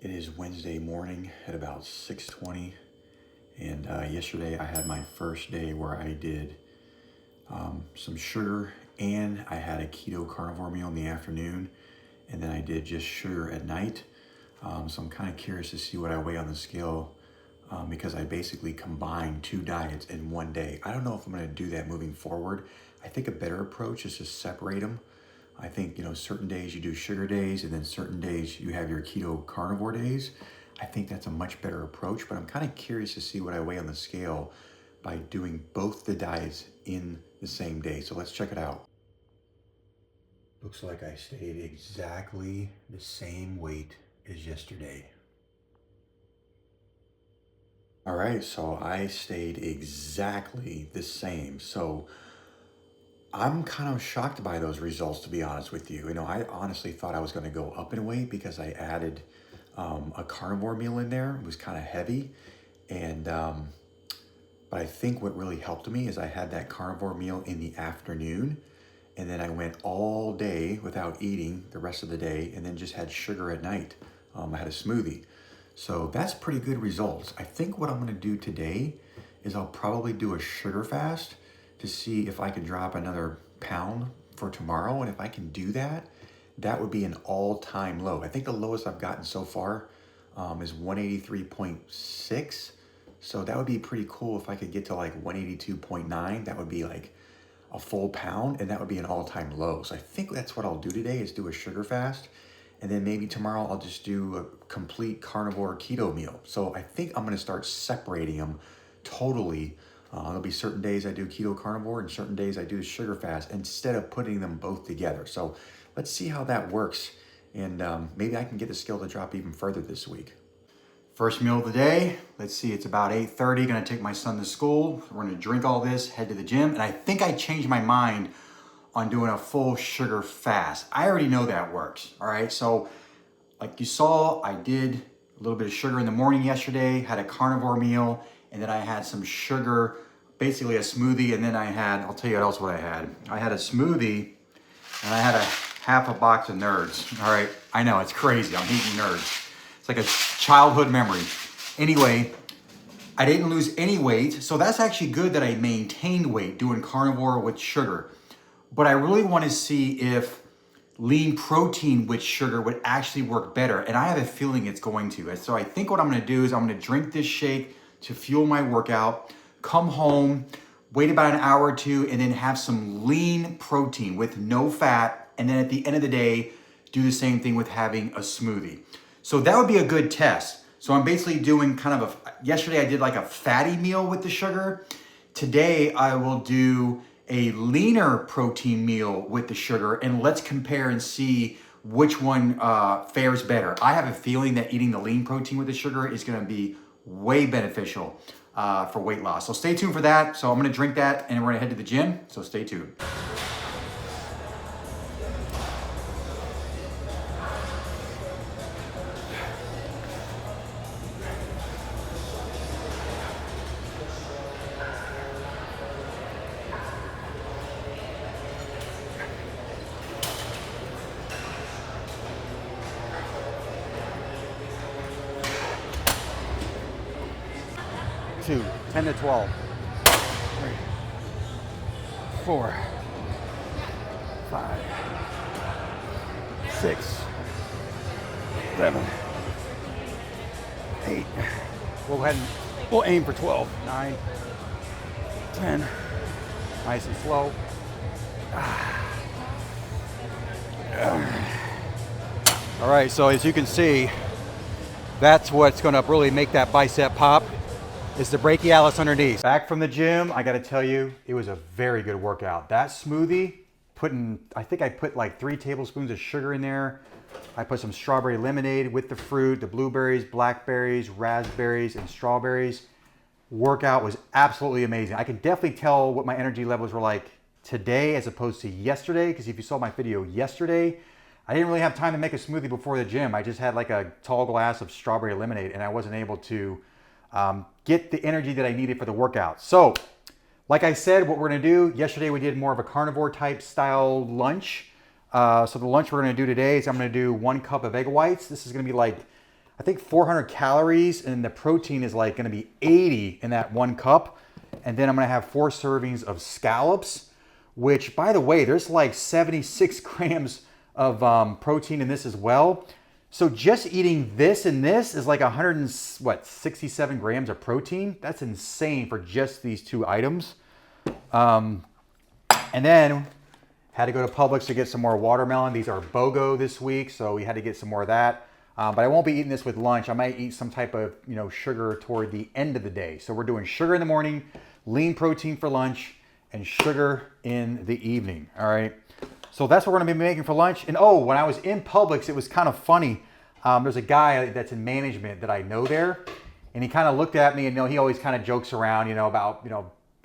It is Wednesday morning at about 6:20, and yesterday I had my first day where I did some sugar, and I had a keto carnivore meal in the afternoon, and then I did just sugar at night. So I'm kind of curious to see what I weigh on the scale because I basically combined two diets in one day. I don't know if I'm going to do that moving forward. I think a better approach is to separate them. I think, certain days you do sugar days and then certain days you have your keto carnivore days. I think that's a much better approach, but I'm kind of curious to see what I weigh on the scale by doing both the diets in the same day. So let's check it out. Looks like I stayed exactly the same weight as yesterday. All right, so I stayed exactly the same. So I'm kind of shocked by those results, to be honest with you. I honestly thought I was going to go up in weight because I added a carnivore meal in there. It was kind of heavy. And, but I think what really helped me is I had that carnivore meal in the afternoon. And then I went all day without eating the rest of the day and then just had sugar at night. I had a smoothie. So that's pretty good results. I think what I'm going to do today is I'll probably do a sugar fast to see if I can drop another pound for tomorrow. And if I can do that, that would be an all-time low. I think the lowest I've gotten so far is 183.6. So that would be pretty cool if I could get to like 182.9. That would be like a full pound, and that would be an all-time low. So I think that's what I'll do today is do a sugar fast. And then maybe tomorrow I'll just do a complete carnivore keto meal. So I think I'm gonna start separating them totally. There'll be certain days I do keto carnivore and certain days I do sugar fast instead of putting them both together. So let's see how that works. And maybe I can get the scale to drop even further this week. First meal of the day. Let's see, it's about 8:30. Gonna take my son to school. We're gonna drink all this, head to the gym. And I think I changed my mind on doing a full sugar fast. I already know that works, all right? So like you saw, I did a little bit of sugar in the morning yesterday, had a carnivore meal, and then I had some sugar, basically a smoothie, and then I'll tell you what else what I had. I had a smoothie, and I had a half a box of Nerds, all right? I know, it's crazy, I'm eating Nerds. It's like a childhood memory. Anyway, I didn't lose any weight, so that's actually good that I maintained weight doing carnivore with sugar. But I really want to see if lean protein with sugar would actually work better. And I have a feeling it's going to. So I think what I'm going to do is I'm going to drink this shake to fuel my workout, come home, wait about an hour or two, and then have some lean protein with no fat. And then at the end of the day, do the same thing with having a smoothie. So that would be a good test. So I'm basically doing kind of yesterday I did like a fatty meal with the sugar. Today I will do a leaner protein meal with the sugar, and let's compare and see which one fares better. I have a feeling that eating the lean protein with the sugar is gonna be way beneficial for weight loss. So stay tuned for that. So I'm gonna drink that and we're gonna head to the gym, so stay tuned. Two, 10 to 12. 3, 4, 5, 6, 7, 8. We'll go ahead and we'll aim for 12. 9, 10. Nice and slow. All right, so as you can see, that's what's gonna really make that bicep pop. Is the brachialis underneath. Back from the gym, I gotta tell you, it was a very good workout. That smoothie, I think I put like 3 tablespoons of sugar in there. I put some strawberry lemonade with the fruit, the blueberries, blackberries, raspberries, and strawberries. Workout was absolutely amazing. I could definitely tell what my energy levels were like today as opposed to yesterday, because if you saw my video yesterday, I didn't really have time to make a smoothie before the gym. I just had like a tall glass of strawberry lemonade and I wasn't able to get the energy that I needed for the workout. So, like I said, what we're gonna do, yesterday we did more of a carnivore type style lunch. So the lunch we're gonna do today is I'm gonna do 1 cup of egg whites. This is gonna be like I think 400 calories, and the protein is like gonna be 80 in that 1 cup. And then I'm gonna have 4 servings of scallops, which, by the way, there's like 76 grams of protein in this as well. So just eating this and this is like 67 grams of protein. That's insane for just these 2 items. And then had to go to Publix to get some more watermelon. These are BOGO this week, so we had to get some more of that. But I won't be eating this with lunch. I might eat some type of sugar toward the end of the day. So we're doing sugar in the morning, lean protein for lunch, and sugar in the evening. All right. So that's what we're gonna be making for lunch. And oh, when I was in Publix, it was kind of funny. There's a guy that's in management that I know there, and he kind of looked at me, and he always kind of jokes around, about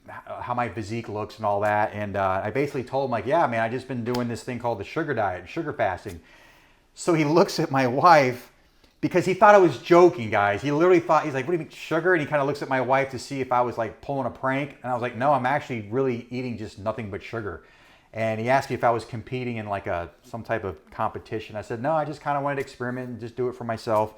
how my physique looks and all that. And I basically told him, like, yeah, man, I just been doing this thing called the sugar diet, sugar fasting. So he looks at my wife because he thought I was joking, guys. He literally thought, he's like, what do you mean sugar? And he kind of looks at my wife to see if I was like pulling a prank. And I was like, no, I'm actually really eating just nothing but sugar. And he asked me if I was competing in like some type of competition. I said, no, I just kind of wanted to experiment and just do it for myself.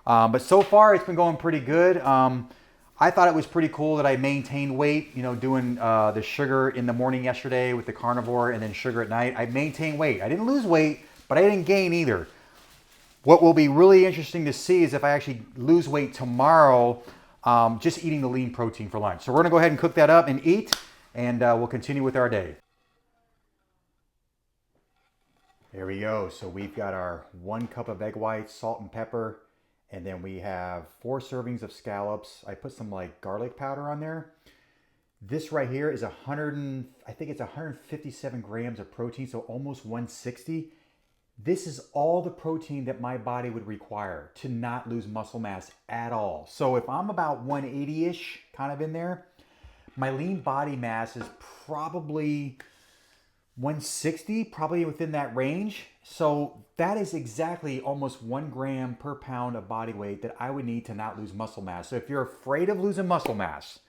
But so far it's been going pretty good. I thought it was pretty cool that I maintained weight, doing the sugar in the morning yesterday with the carnivore and then sugar at night. I maintained weight. I didn't lose weight, but I didn't gain either. What will be really interesting to see is if I actually lose weight tomorrow, just eating the lean protein for lunch. So we're gonna go ahead and cook that up and eat, and we'll continue with our day. There we go. So we've got our 1 cup of egg whites, salt and pepper, and then we have 4 servings of scallops. I put some like garlic powder on there. This right here is I think it's 157 grams of protein, so almost 160. This is all the protein that my body would require to not lose muscle mass at all. So if I'm about 180-ish, kind of in there, my lean body mass is probably 160, probably within that range. So that is exactly almost 1 gram per pound of body weight that I would need to not lose muscle mass. So if you're afraid of losing muscle mass,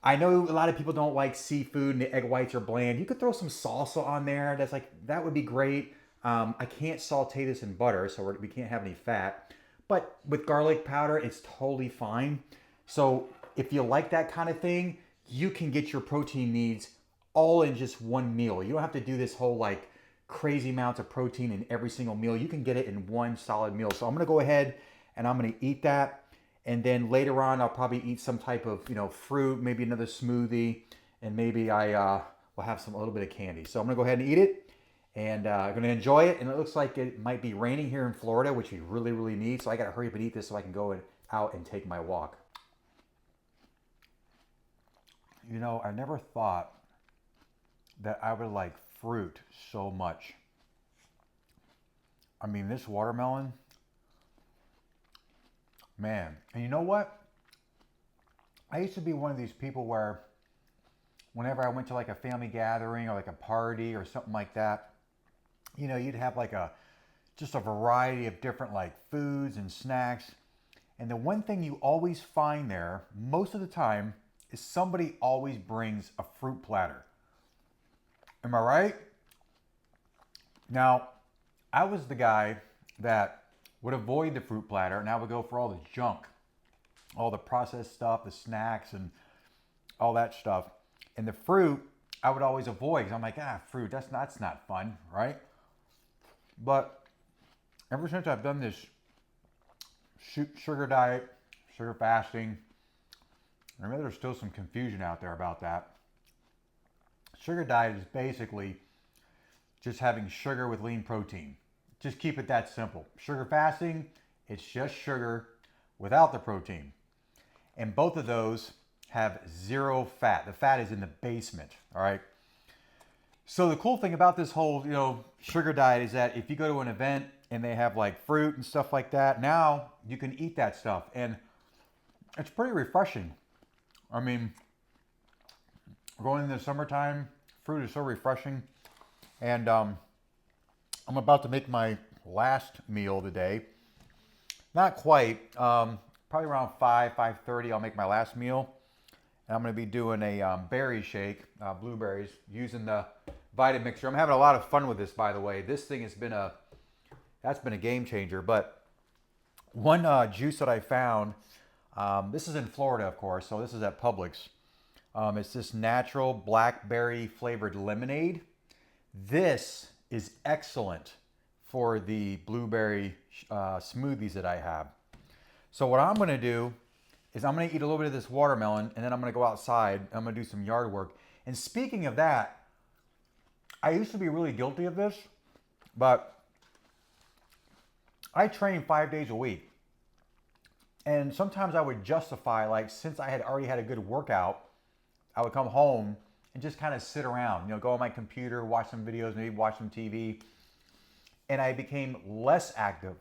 I know a lot of people don't like seafood and the egg whites are bland. You could throw some salsa on there. That would be great. I can't saute this in butter, so we can't have any fat. But with garlic powder, it's totally fine. So if you like that kind of thing, you can get your protein needs all in just one meal. You don't have to do this whole like crazy amounts of protein in every single meal. You can get it in one solid meal. So I'm gonna go ahead and I'm gonna eat that. And then later on, I'll probably eat some type of fruit, maybe another smoothie, and maybe I will have a little bit of candy. So I'm gonna go ahead and eat it, and I'm gonna enjoy it. And it looks like it might be raining here in Florida, which we really, really need. So I gotta hurry up and eat this so I can go out and take my walk. I never thought that I would like fruit so much. I mean, this watermelon, man. And you know what? I used to be one of these people where whenever I went to like a family gathering or like a party or something like that, you'd have like just a variety of different like foods and snacks. And the one thing you always find there, most of the time, is somebody always brings a fruit platter. Am I right? Now, I was the guy that would avoid the fruit platter, and I would go for all the junk, all the processed stuff, the snacks, and all that stuff. And the fruit, I would always avoid because I'm like, fruit, that's not fun, right? But ever since I've done this sugar diet, sugar fasting, I know there's still some confusion out there about that. Sugar diet is basically just having sugar with lean protein. Just keep it that simple. Sugar fasting, it's just sugar without the protein. And both of those have 0 fat. The fat is in the basement, all right? So the cool thing about this whole, sugar diet is that if you go to an event and they have like fruit and stuff like that, now you can eat that stuff. And it's pretty refreshing. I mean, going in the summertime, fruit is so refreshing. And I'm about to make my last meal of the day. Not quite, probably around 5:30 I'll make my last meal. And I'm gonna be doing a berry shake, blueberries, using the Vitamixer. I'm having a lot of fun with this, by the way. This thing that's been a game changer. But One juice that I found, this is in Florida, of course, so this is at Publix. It's this natural blackberry flavored lemonade. This is excellent for the blueberry smoothies that I have. So what I'm gonna do is I'm gonna eat a little bit of this watermelon, and then I'm gonna go outside. I'm gonna do some yard work. And speaking of that, I used to be really guilty of this, but I train 5 days a week. And sometimes I would justify, like, since I had already had a good workout, I would come home and just kind of sit around, go on my computer, watch some videos, maybe watch some TV. And I became less active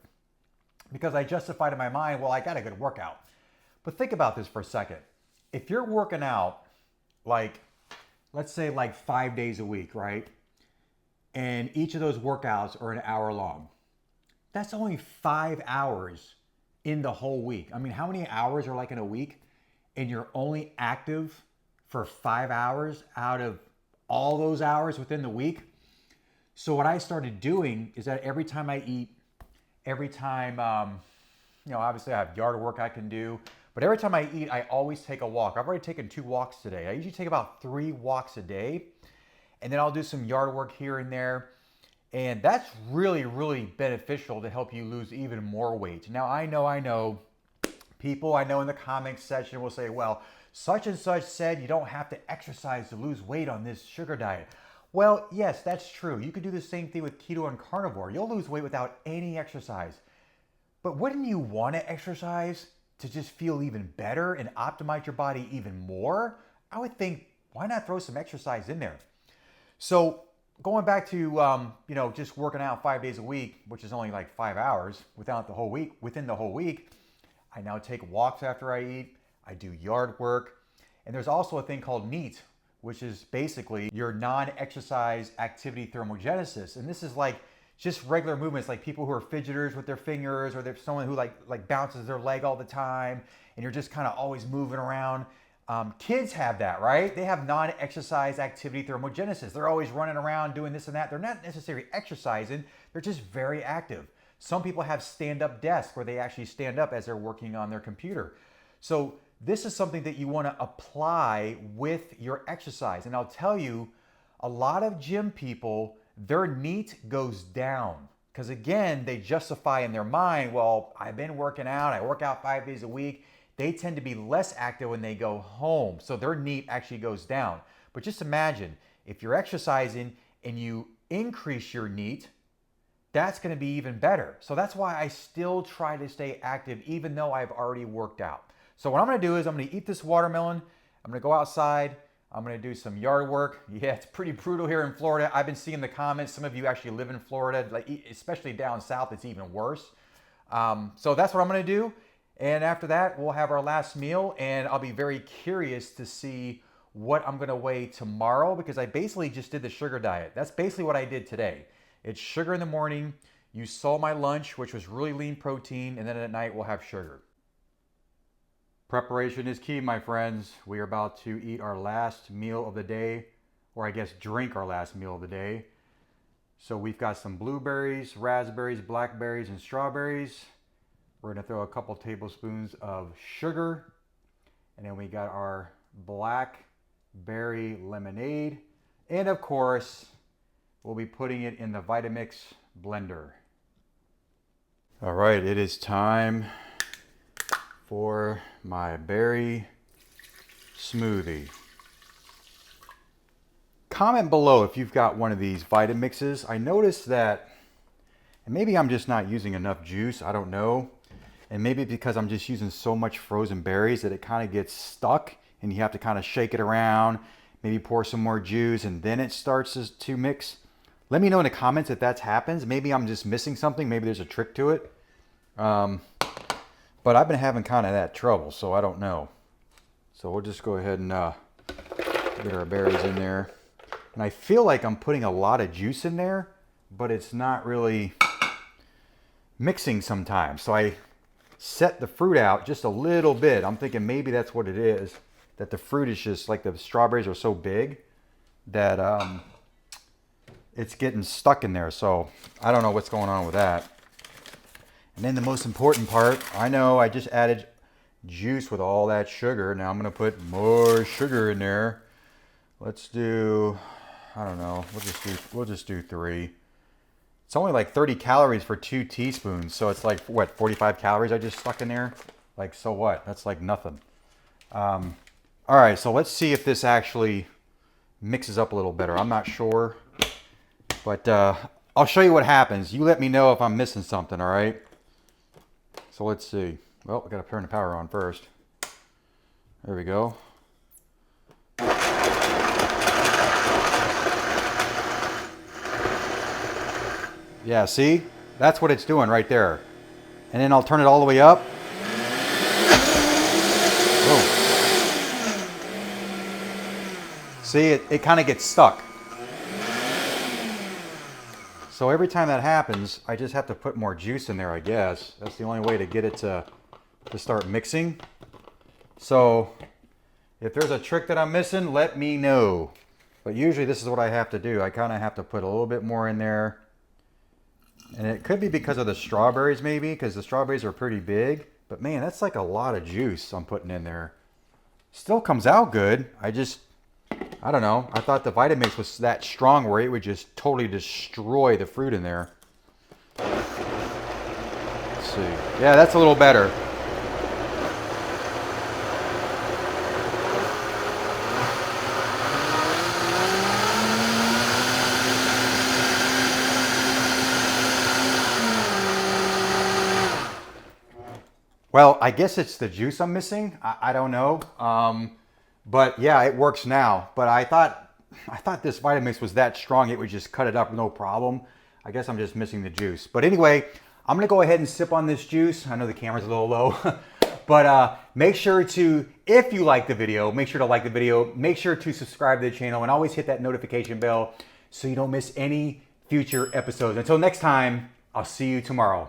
because I justified in my mind, well, I got a good workout. But think about this for a second. If you're working out, like, let's say like 5 days a week, right? And each of those workouts are an hour long. That's only 5 hours in the whole week. I mean, how many hours are like in a week? And you're only active for 5 hours out of all those hours within the week. So what I started doing is that every time I eat, every time, obviously I have yard work I can do, but every time I eat, I always take a walk. I've already taken 2 walks today. I usually take about 3 walks a day, and then I'll do some yard work here and there. And that's really, really beneficial to help you lose even more weight. Now, I know people I know in the comments section will say, well, such and such said you don't have to exercise to lose weight on this sugar diet. Well, yes, that's true. You could do the same thing with keto and carnivore. You'll lose weight without any exercise. But wouldn't you want to exercise to just feel even better and optimize your body even more? I would think, why not throw some exercise in there? So going back to just working out 5 days a week, which is only like 5 hours within the whole week, I now take walks after I eat. I do yard work. And there's also a thing called NEAT, which is basically your non-exercise activity thermogenesis. And this is like just regular movements, like people who are fidgeters with their fingers, or there's someone who like bounces their leg all the time, and you're just kind of always moving around. Kids have that, right? They have non-exercise activity thermogenesis. They're always running around doing this and that. They're not necessarily exercising, they're just very active. Some people have stand-up desks where they actually stand up as they're working on their computer. So this is something that you want to apply with your exercise. And I'll tell you, a lot of gym people, their NEAT goes down because, again, they justify in their mind, well, I've been working out, I work out 5 days a week. They tend to be less active when they go home. So their NEAT actually goes down. But just imagine, if you're exercising and you increase your NEAT, that's going to be even better. So that's why I still try to stay active even though I've already worked out. So what I'm going to do is I'm going to eat this watermelon. I'm going to go outside. I'm going to do some yard work. Yeah, it's pretty brutal here in Florida. I've been seeing the comments. Some of you actually live in Florida, like especially down south, it's even worse. So that's what I'm going to do. And after that, we'll have our last meal, and I'll be very curious to see what I'm going to weigh tomorrow, because I basically just did the sugar diet. That's basically what I did today. It's sugar in the morning. You saw my lunch, which was really lean protein, and then at night we'll have sugar. Preparation is key, my friends. We are about to eat our last meal of the day, or I guess drink our last meal of the day. So we've got some blueberries, raspberries, blackberries, and strawberries. We're gonna throw a couple tablespoons of sugar, and then we got our blackberry lemonade, and of course, we'll be putting it in the Vitamix blender. All right, it is time for my berry smoothie. Comment below if you've got one of these Vitamixes. I noticed that, and maybe I'm just not using enough juice, I don't know. And maybe because I'm just using so much frozen berries that it kind of gets stuck and you have to kind of shake it around, maybe pour some more juice, and then it starts to mix. Let me know in the comments if that happens. Maybe I'm just missing something. Maybe there's a trick to it. But I've been having kind of that trouble, so I don't know. So we'll just go ahead and get our berries in there. And I feel like I'm putting a lot of juice in there, but it's not really mixing sometimes. So I set the fruit out just a little bit. I'm thinking maybe that's what it is, that the fruit is just like the strawberries are so big that it's getting stuck in there. So I don't know what's going on with that. And then the most important part, I know I just added juice with all that sugar. Now I'm gonna put more sugar in there. Let's do, I don't know, we'll just do 3. It's only like 30 calories for 2 teaspoons. So it's like, what, 45 calories I just stuck in there? Like, so what? That's like nothing. All right, so let's see if this actually mixes up a little better. I'm not sure, but I'll show you what happens. You let me know if I'm missing something, all right? So let's see. Well, we gotta turn the power on first. There we go. Yeah, see? That's what it's doing right there. And then I'll turn it all the way up. Whoa. See, it kind of gets stuck. So every time that happens, I just have to put more juice in there, I guess. That's the only way to get it to start mixing. So if there's a trick that I'm missing, let me know. But usually this is what I have to do. I kind of have to put a little bit more in there. And it could be because of the strawberries maybe, because the strawberries are pretty big. But man, that's like a lot of juice I'm putting in there. Still comes out good. I don't know. I thought the Vitamix was that strong where it would just totally destroy the fruit in there. Let's see. Yeah, that's a little better. Well, I guess it's the juice I'm missing. I don't know. But yeah, it works now. But I thought this Vitamix was that strong, it would just cut it up no problem. I guess I'm just missing the juice. But anyway, I'm gonna go ahead and sip on this juice. I know the camera's a little low, but make sure to, if you like the video, make sure to like the video, make sure to subscribe to the channel, and always hit that notification bell so you don't miss any future episodes. Until next time, I'll see you tomorrow.